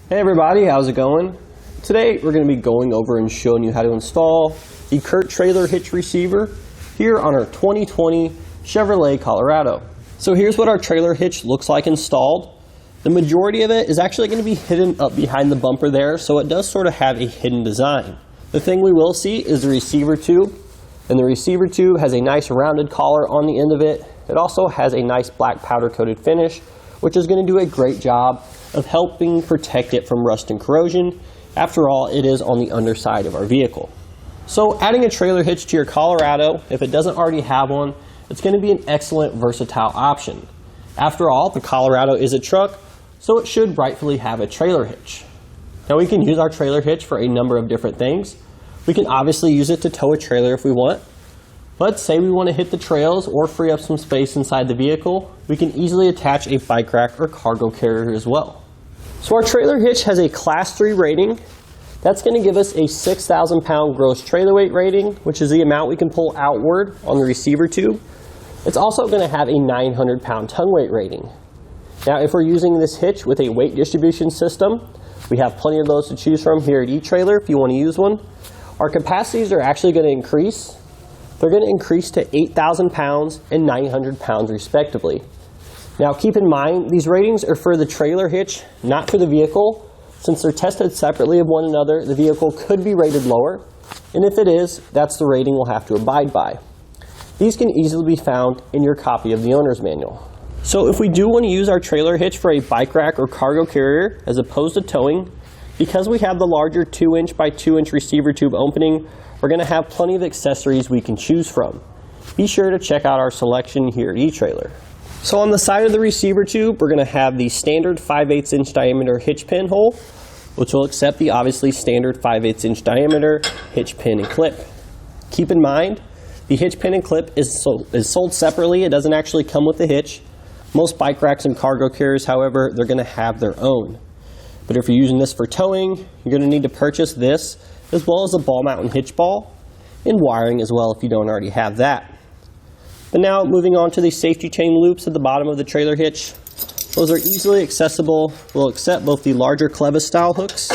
Hey everybody, how's it going? Today we're going to be going over and showing you how to install the Curt Trailer Hitch Receiver here on our 2020 Chevrolet Colorado. So here's what our trailer hitch looks like installed. The majority of it is actually going to be hidden up behind the bumper there, so it does sort of have a hidden design. The thing we will see is the receiver tube, and the receiver tube has a nice rounded collar on the end of it. It also has a nice black powder coated finish, which is going to do a great job of helping protect it from rust and corrosion. After all, it is on the underside of our vehicle. So adding a trailer hitch to your Colorado, if it doesn't already have one, it's going to be an excellent versatile option. After all, the Colorado is a truck, so it should rightfully have a trailer hitch. Now we can use our trailer hitch for a number of different things. We can obviously use it to tow a trailer if we want. But say we want to hit the trails or free up some space inside the vehicle, we can easily attach a bike rack or cargo carrier as well. So our trailer hitch has a Class 3 rating. That's going to give us a 6,000 pound gross trailer weight rating, which is the amount we can pull outward on the receiver tube. It's also going to have a 900 pound tongue weight rating. Now if we're using this hitch with a weight distribution system, we have plenty of those to choose from here at eTrailer if you want to use one. Our capacities are actually going to increase. They're going to increase to 8,000 pounds and 900 pounds respectively. Now keep in mind, these ratings are for the trailer hitch, not for the vehicle. Since they're tested separately of one another, the vehicle could be rated lower, and if it is, that's the rating we'll have to abide by. These can easily be found in your copy of the owner's manual. So if we do want to use our trailer hitch for a bike rack or cargo carrier as opposed to towing, because we have the larger 2-inch by 2-inch receiver tube opening, we're going to have plenty of accessories we can choose from. Be sure to check out our selection here at eTrailer. So on the side of the receiver tube, we're going to have the standard 5/8 inch diameter hitch pin hole, which will accept the obviously standard 5/8 inch diameter hitch pin and clip. Keep in mind, the hitch pin and clip is sold separately. It doesn't actually come with the hitch. Most bike racks and cargo carriers, however, they're going to have their own. But if you're using this for towing, you're going to need to purchase this, as well as a ball mounting hitch ball, and wiring as well if you don't already have that. But now moving on to the safety chain loops at the bottom of the trailer hitch. Those are easily accessible. We'll accept both the larger clevis style hooks,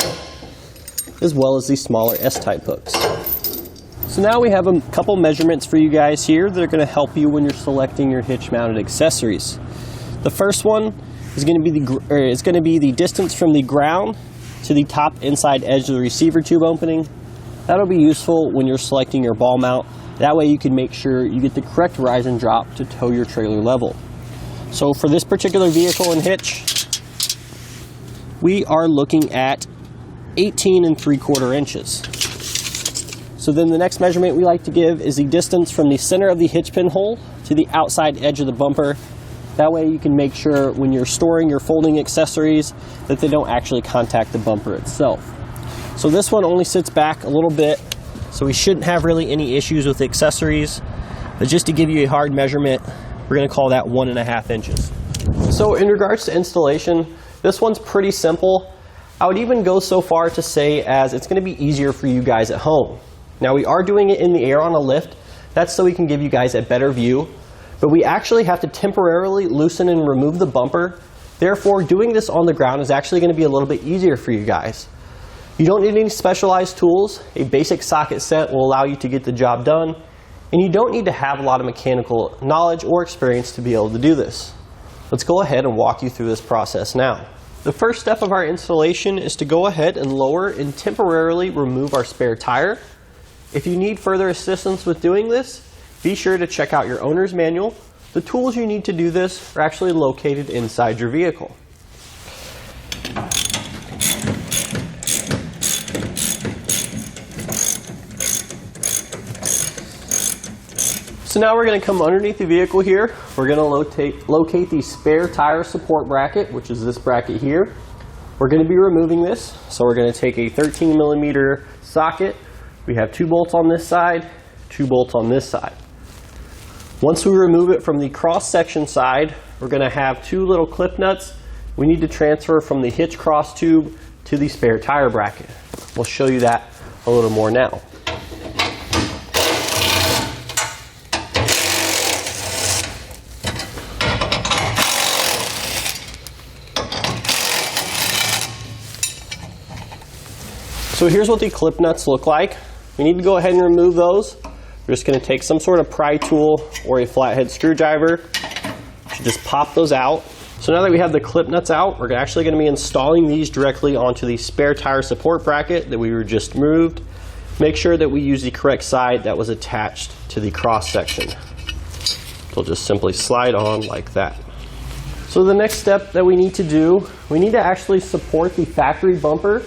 as well as the smaller S-type hooks. So now we have a couple measurements for you guys here that are going to help you when you're selecting your hitch mounted accessories. The first one is going to be the distance from the ground to the top inside edge of the receiver tube opening. That'll be useful when you're selecting your ball mount. That way you can make sure you get the correct rise and drop to tow your trailer level. So for this particular vehicle and hitch, we are looking at 18 3/4 inches. So then the next measurement we like to give is the distance from the center of the hitch pin hole to the outside edge of the bumper. That way you can make sure when you're storing your folding accessories that they don't actually contact the bumper itself. So this one only sits back a little bit, so we shouldn't have really any issues with the accessories. But just to give you a hard measurement, we're going to call that 1.5 inches. So in regards to installation, this one's pretty simple. I would even go so far to say as it's going to be easier for you guys at home. Now we are doing it in the air on a lift. That's so we can give you guys a better view. But we actually have to temporarily loosen and remove the bumper. Therefore, doing this on the ground is actually going to be a little bit easier for you guys. You don't need any specialized tools. A basic socket set will allow you to get the job done. And you don't need to have a lot of mechanical knowledge or experience to be able to do this. Let's go ahead and walk you through this process now. The first step of our installation is to go ahead and lower and temporarily remove our spare tire. If you need further assistance with doing this, be sure to check out your owner's manual. The tools you need to do this are actually located inside your vehicle. So now we're going to come underneath the vehicle here. We're going to locate the spare tire support bracket, which is this bracket here. We're going to be removing this. So we're going to take a 13mm socket. We have 2 bolts on this side, 2 bolts on this side. Once we remove it from the cross-section side, we're going to have 2 little clip nuts we need to transfer from the hitch cross tube to the spare tire bracket. We'll show you that a little more now. So here's what the clip nuts look like. We need to go ahead and remove those. We're just going to take some sort of pry tool or a flathead screwdriver to just pop those out. So now that we have the clip nuts out, we're actually going to be installing these directly onto the spare tire support bracket that we were just moved. Make sure that we use the correct side that was attached to the cross section. They'll just simply slide on like that. So the next step that we need to do, we need to actually support the factory bumper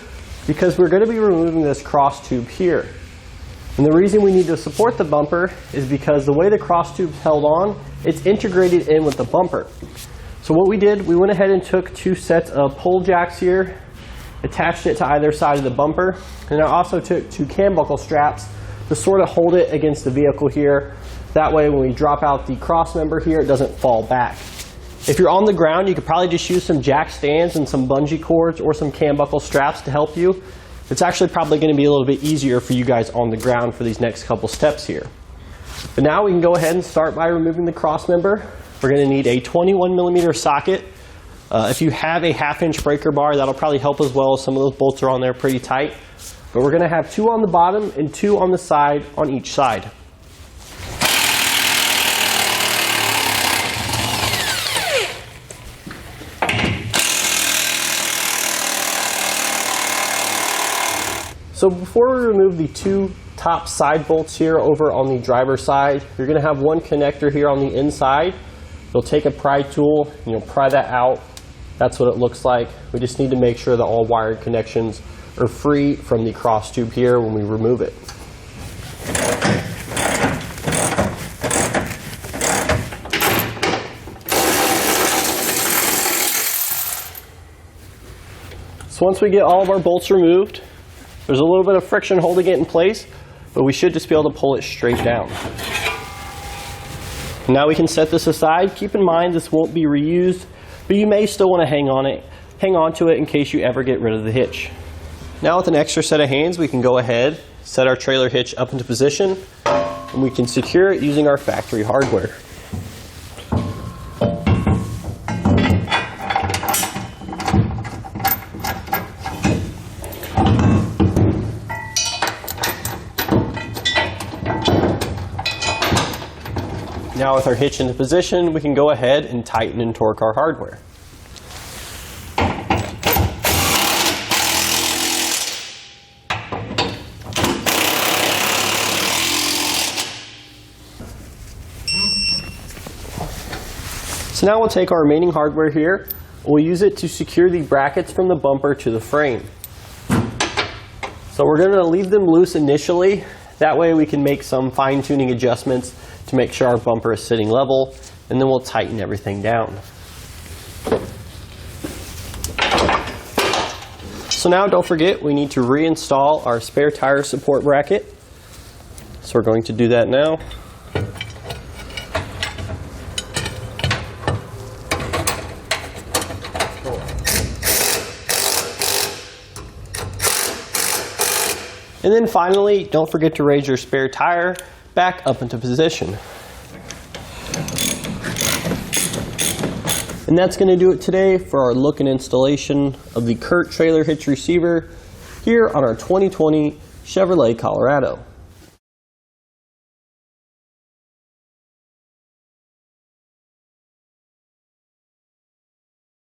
because we're going to be removing this cross tube here. And the reason we need to support the bumper is because the way the cross tube's held on, it's integrated in with the bumper. So what we did, we went ahead and took 2 sets of pole jacks here, attached it to either side of the bumper, and I also took 2 cam buckle straps to sort of hold it against the vehicle here. That way when we drop out the cross member here, it doesn't fall back. If you're on the ground, you could probably just use some jack stands and some bungee cords or some cam buckle straps to help you. It's actually probably going to be a little bit easier for you guys on the ground for these next couple steps here. But now we can go ahead and start by removing the cross member. We're going to need a 21mm socket. If you have a 1/2-inch breaker bar, that'll probably help as well. Some of those bolts are on there pretty tight. But we're going to have 2 on the bottom and 2 on the side on each side. So before we remove the 2 top side bolts here over on the driver's side, you're going to have 1 connector here on the inside. You'll take a pry tool and you'll pry that out. That's what it looks like. We just need to make sure that all wired connections are free from the cross tube here when we remove it. So once we get all of our bolts removed, there's a little bit of friction holding it in place, but we should just be able to pull it straight down. Now we can set this aside. Keep in mind this won't be reused, but you may still want to hang on to it in case you ever get rid of the hitch. Now with an extra set of hands, we can go ahead, set our trailer hitch up into position, and we can secure it using our factory hardware. Now with our hitch into position, we can go ahead and tighten and torque our hardware. So now we'll take our remaining hardware here, we'll use it to secure the brackets from the bumper to the frame. So we're going to leave them loose initially, that way we can make some fine-tuning adjustments to make sure our bumper is sitting level, and then we'll tighten everything down. So now don't forget, we need to reinstall our spare tire support bracket. So we're going to do that now. And then finally, don't forget to raise your spare tire back up into position. And that's going to do it today for our look and installation of the Curt Trailer Hitch Receiver here on our 2020 Chevrolet Colorado.